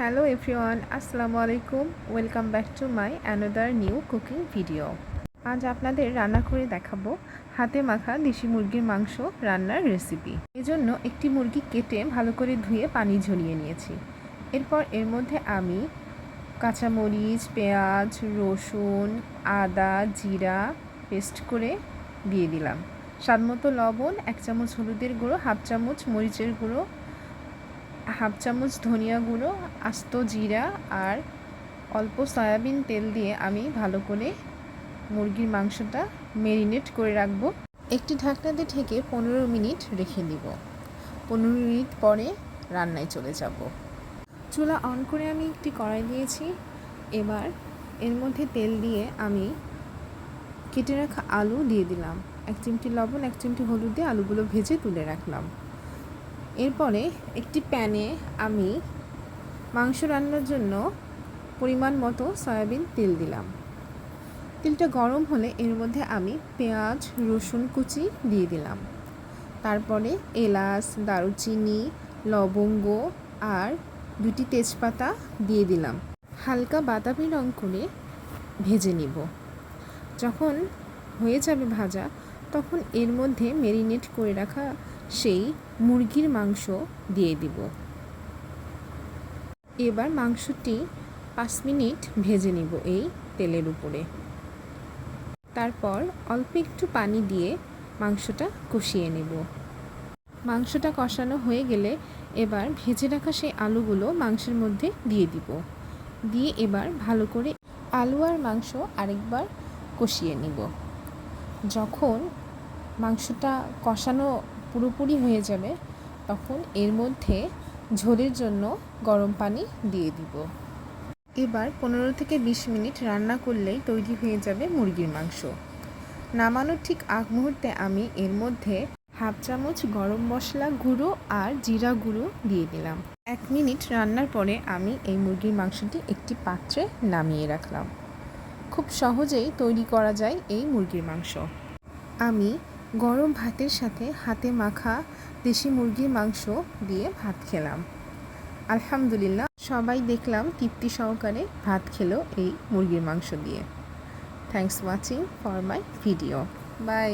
Hello everyone, আসসালামু আলাইকুম। Welcome back to my another new cooking video. আজ আপনাদের রান্না করে দেখাবো হাতে মাখা দেশি মুরগির মাংস রান্নার রেসিপি। এজন্য একটি মুরগি কেটে ভালো করে ধুয়ে পানি ঝরিয়ে নিয়েছি। এরপর এর মধ্যে আমি কাঁচামরিচ, পেঁয়াজ, রসুন, আদা, জিরা পেস্ট করে দিয়ে দিলাম। স্বাদমতো লবণ, 1 চামচ হলুদের গুঁড়ো, 1/2 চামচ মরিচের গুঁড়ো, 1/2 চামচ ধনিয়া গুঁড়ো, আস্ত জিরা আর অল্প সয়াবিন তেল দিয়ে আমি ভালো করে মুরগির মাংসটা ম্যারিনেট করে রাখবো। একটি ঢাকনা দিয়ে ঢেকে 15 মিনিট রেখে দিব। 15 মিনিট পরে রান্নায় চলে যাব। চুলা অন করে আমি একটি কড়াই দিয়েছি। এবার এর মধ্যে তেল দিয়ে আমি কেটে রাখা আলু দিয়ে দিলাম। 1 চিমটি লবণ, 1 চিমটি হলুদ দিয়ে আলুগুলো ভেজে তুলে রাখলাম। এরপরে একটি প্যানে আমি মাংস রান্নার জন্য পরিমাণ মতো সয়াবিন তেল দিলাম। তেলটা গরম হলে এর মধ্যে আমি পেঁয়াজ, রসুন কুচি দিয়ে দিলাম। তারপরে এলাচ, দারুচিনি, লবঙ্গ আর 2টি তেজপাতা দিয়ে দিলাম। হালকা বাদামি রং করে ভেজে নিব। যখন হয়ে যাবে ভাজা, তখন এর মধ্যে ম্যারিনেট করে রাখা সেই মুরগির মাংস দিয়ে দিব। এবার মাংসটি 5 মিনিট ভেজে নিব এই তেলের উপরে। তারপর অল্প একটু পানি দিয়ে মাংসটা কষিয়ে নেব। মাংসটা কষানো হয়ে গেলে এবার ভেজে রাখা সেই আলুগুলো মাংসের মধ্যে দিয়ে দিব। দিয়ে এবার ভালো করে আলু আর মাংস আরেকবার কষিয়ে নিব। যখন মাংসটা কষানো পুরোপুরি হয়ে যাবে, তখন এর মধ্যে ঝোলের জন্য গরম পানি দিয়ে দিব। এবার 15 থেকে 20 মিনিট রান্না করলেই তৈরি হয়ে যাবে মুরগির মাংস। নামানোর ঠিক আগ মুহূর্তে আমি এর মধ্যে 1/2 চামচ গরম মশলা গুঁড়ো আর জিরা গুঁড়ো দিয়ে দিলাম। 1 মিনিট রান্নার পরে আমি এই মুরগির মাংসটি একটি পাত্রে নামিয়ে রাখলাম। খুব সহজেই তৈরি করা যায় এই মুরগির মাংস। আমি গরম ভাতের সাথে হাতে মাখা দেশি মুরগির মাংস দিয়ে ভাত খেলাম। আলহামদুলিল্লাহ, সবাই দেখলাম তৃপ্তি সহকারে ভাত খেলো এই মুরগির মাংস দিয়ে। Thanks watching for my video. By.